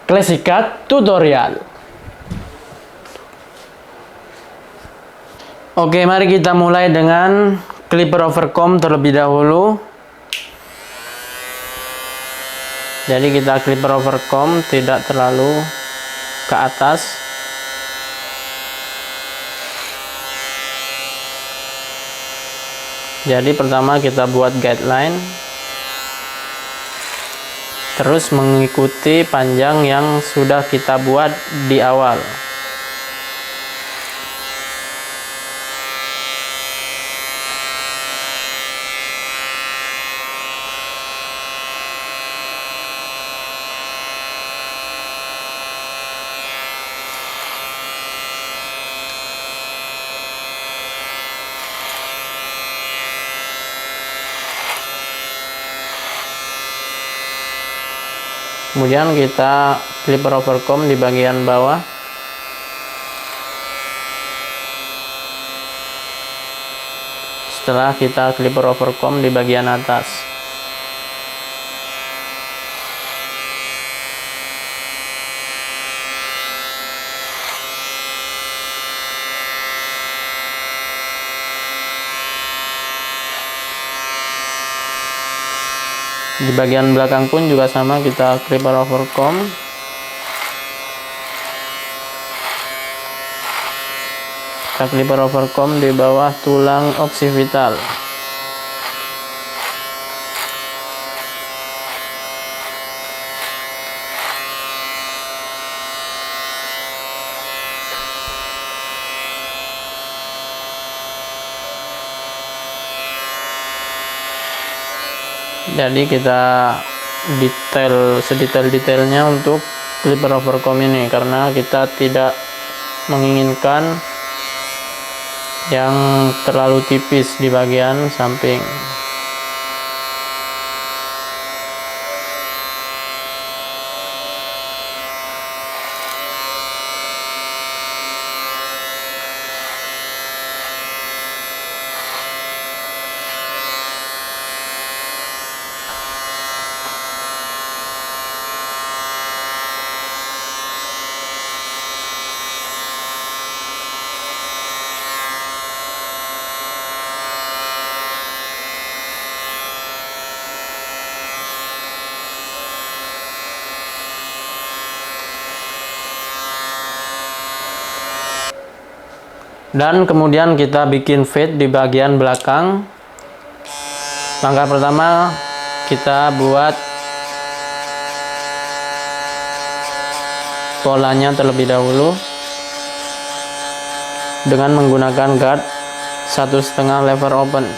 Classic Cut tutorial. Oke, mari kita mulai dengan clipper overcomb terlebih dahulu. Jadi kita clipper overcomb tidak terlalu ke atas. Jadi pertama kita buat guideline, terus mengikuti panjang yang sudah kita buat di awal. Kemudian kita clipper overcomb di bagian bawah. Setelah kita clipper overcomb di bagian atas. Di bagian belakang pun juga sama, kita clipper overcomb. Kita clipper overcomb di bawah tulang oksipital. Jadi kita detail sedetail-detailnya untuk clipper overcomb ini, karena kita tidak menginginkan yang terlalu tipis di bagian samping. Dan kemudian kita bikin fade di bagian belakang. Langkah pertama kita buat polanya terlebih dahulu dengan menggunakan guard 1,5 lever open.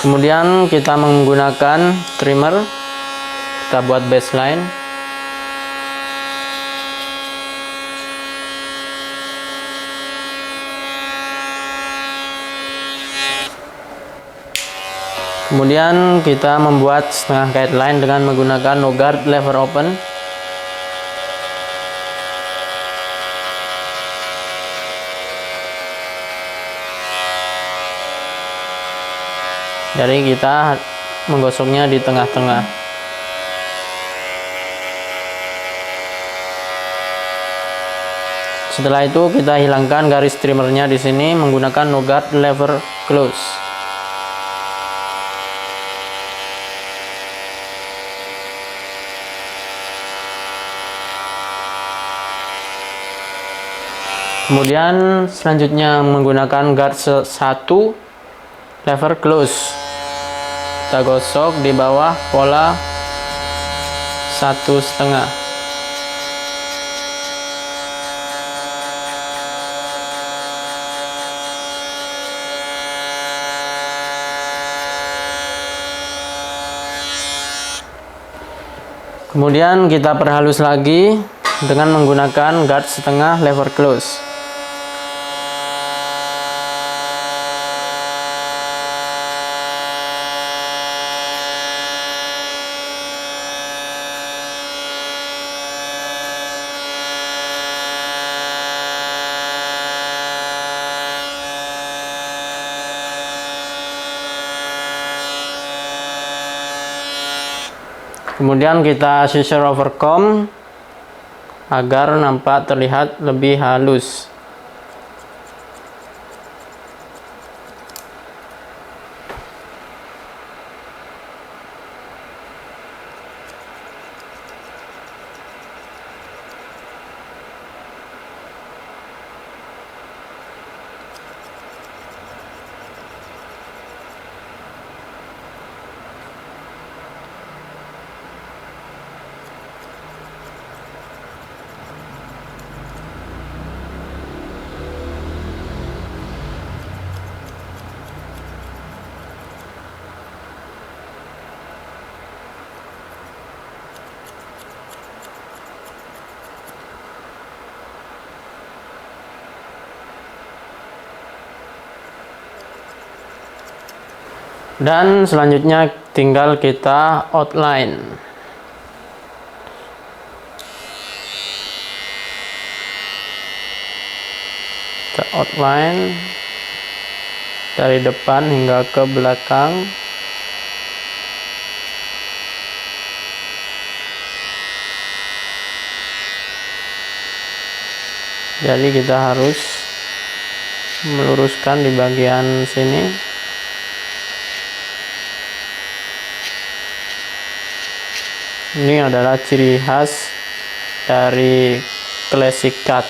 Kemudian kita menggunakan trimmer, kita buat baseline. Kemudian kita membuat setengah guideline dengan menggunakan no guard lever open. Jadi kita menggosoknya di tengah-tengah. Setelah itu kita hilangkan garis trimmernya di sini menggunakan no guard lever close. Kemudian selanjutnya menggunakan guard 1 lever close. Kita gosok di bawah pola 1,5. Kemudian kita perhalus lagi dengan menggunakan guard setengah lever close. Kemudian kita scissor over comb agar nampak terlihat lebih halus. Dan selanjutnya tinggal kita outline. Kita outline dari depan hingga ke belakang. Jadi kita harus meluruskan di bagian sini. Ini adalah ciri khas dari classic cut.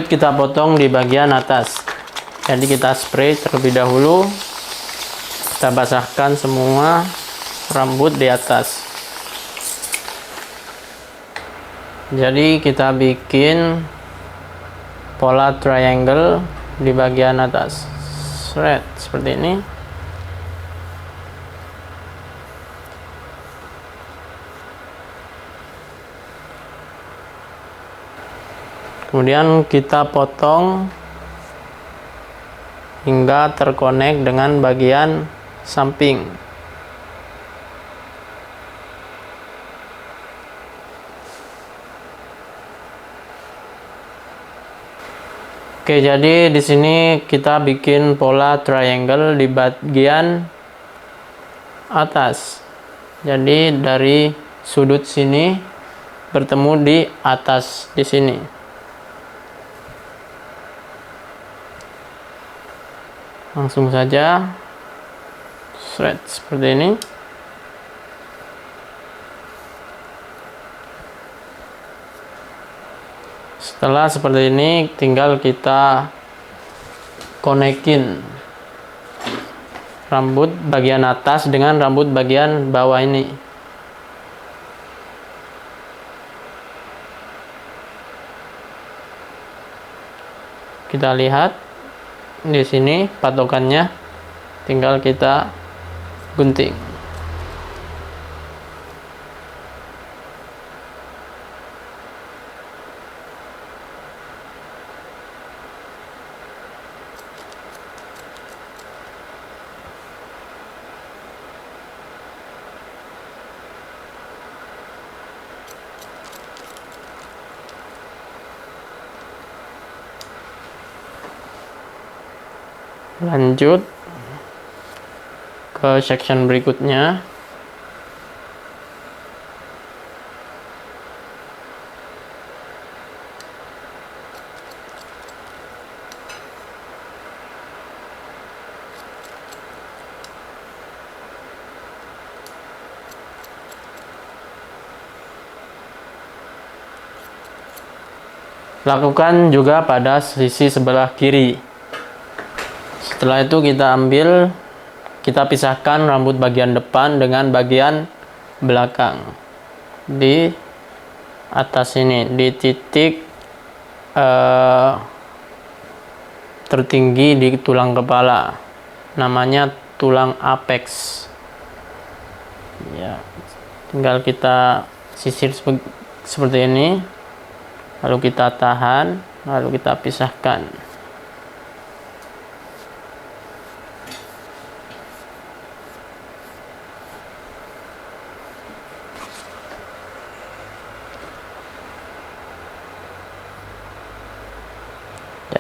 Kita potong di bagian atas. Jadi kita spray terlebih dahulu. Kita basahkan semua rambut di atas. Jadi kita bikin pola triangle di bagian atas. Shred seperti ini. Kemudian kita potong hingga terkonek dengan bagian samping. Oke, jadi di sini kita bikin pola triangle di bagian atas. Jadi dari sudut sini bertemu di atas di sini. Langsung saja shred seperti ini. Setelah seperti ini, tinggal kita konekin rambut bagian atas dengan rambut bagian bawah ini. Kita lihat di sini patokannya, tinggal kita gunting. Lanjut ke section berikutnya. Lakukan juga pada sisi sebelah kiri. Setelah itu kita pisahkan rambut bagian depan dengan bagian belakang di atas ini, di titik tertinggi di tulang kepala, namanya tulang apex. Ya, tinggal kita sisir seperti ini, lalu kita tahan, lalu kita pisahkan.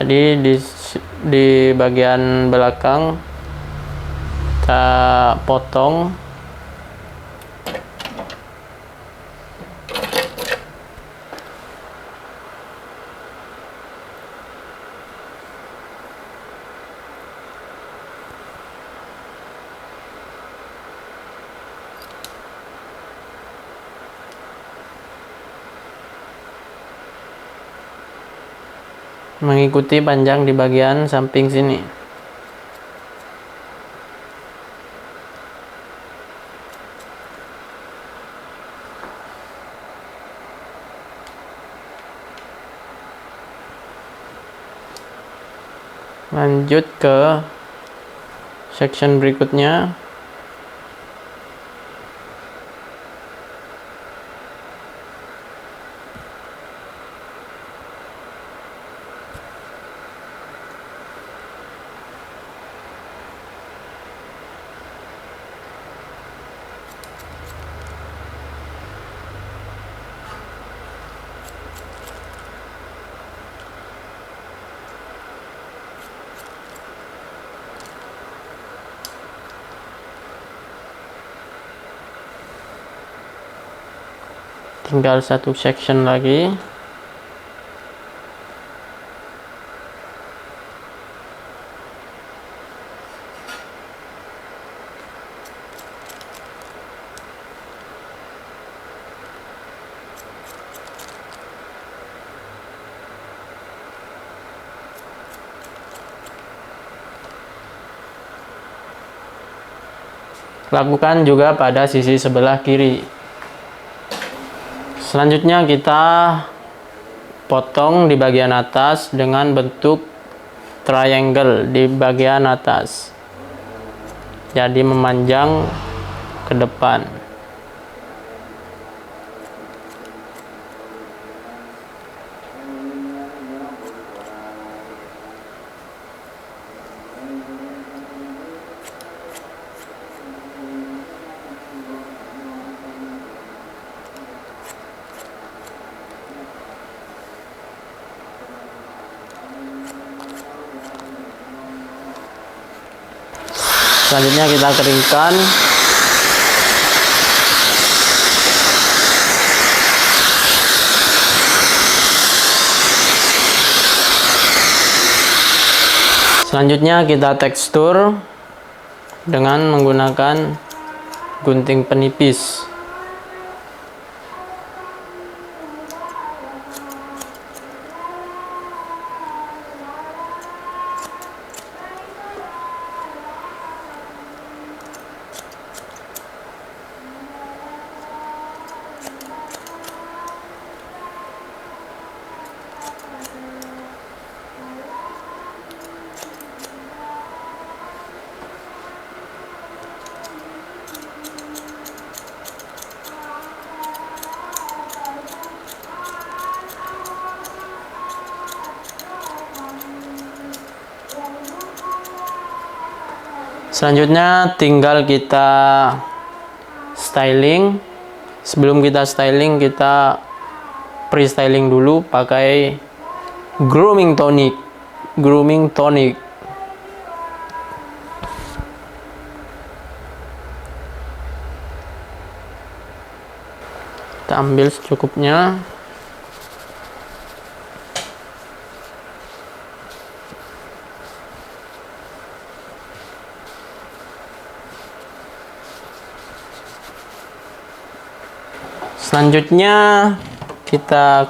Jadi di bagian belakang kita potong. Mengikuti panjang di bagian samping sini. Lanjut ke section berikutnya. Tinggal satu section lagi. Lakukan juga pada sisi sebelah kiri. Selanjutnya kita potong di bagian atas dengan bentuk triangle di bagian atas. Jadi memanjang ke depan. Selanjutnya kita keringkan. Selanjutnya kita tekstur dengan menggunakan gunting penipis. Selanjutnya tinggal kita styling. Sebelum kita styling, kita pre-styling dulu pakai grooming tonic. Kita ambil secukupnya. Selanjutnya kita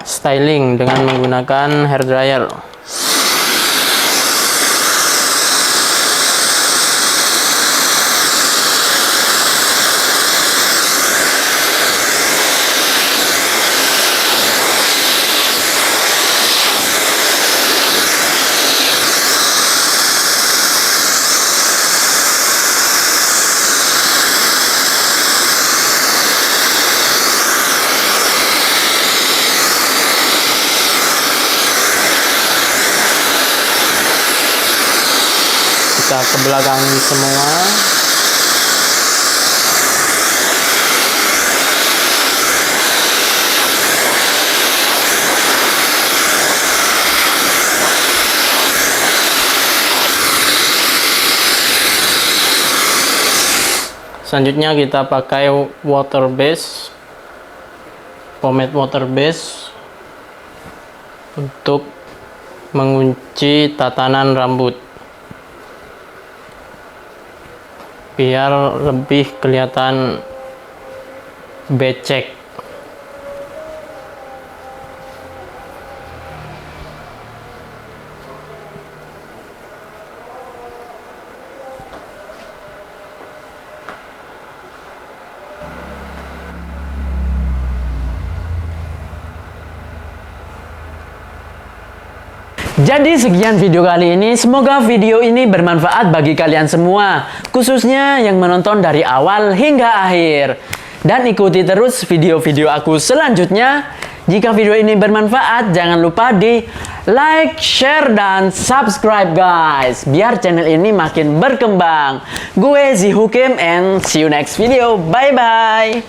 styling dengan menggunakan hair dryer. kita ke belakang semua. Selanjutnya kita pakai water base, pomade water base untuk mengunci tatanan rambut biar lebih kelihatan becek. Jadi sekian video kali ini, semoga video ini bermanfaat bagi kalian semua, khususnya yang menonton dari awal hingga akhir. Dan ikuti terus video-video aku selanjutnya. Jika video ini bermanfaat, jangan lupa di like, share, dan subscribe guys, biar channel ini makin berkembang. Gue Zihukim and see you next video, bye bye.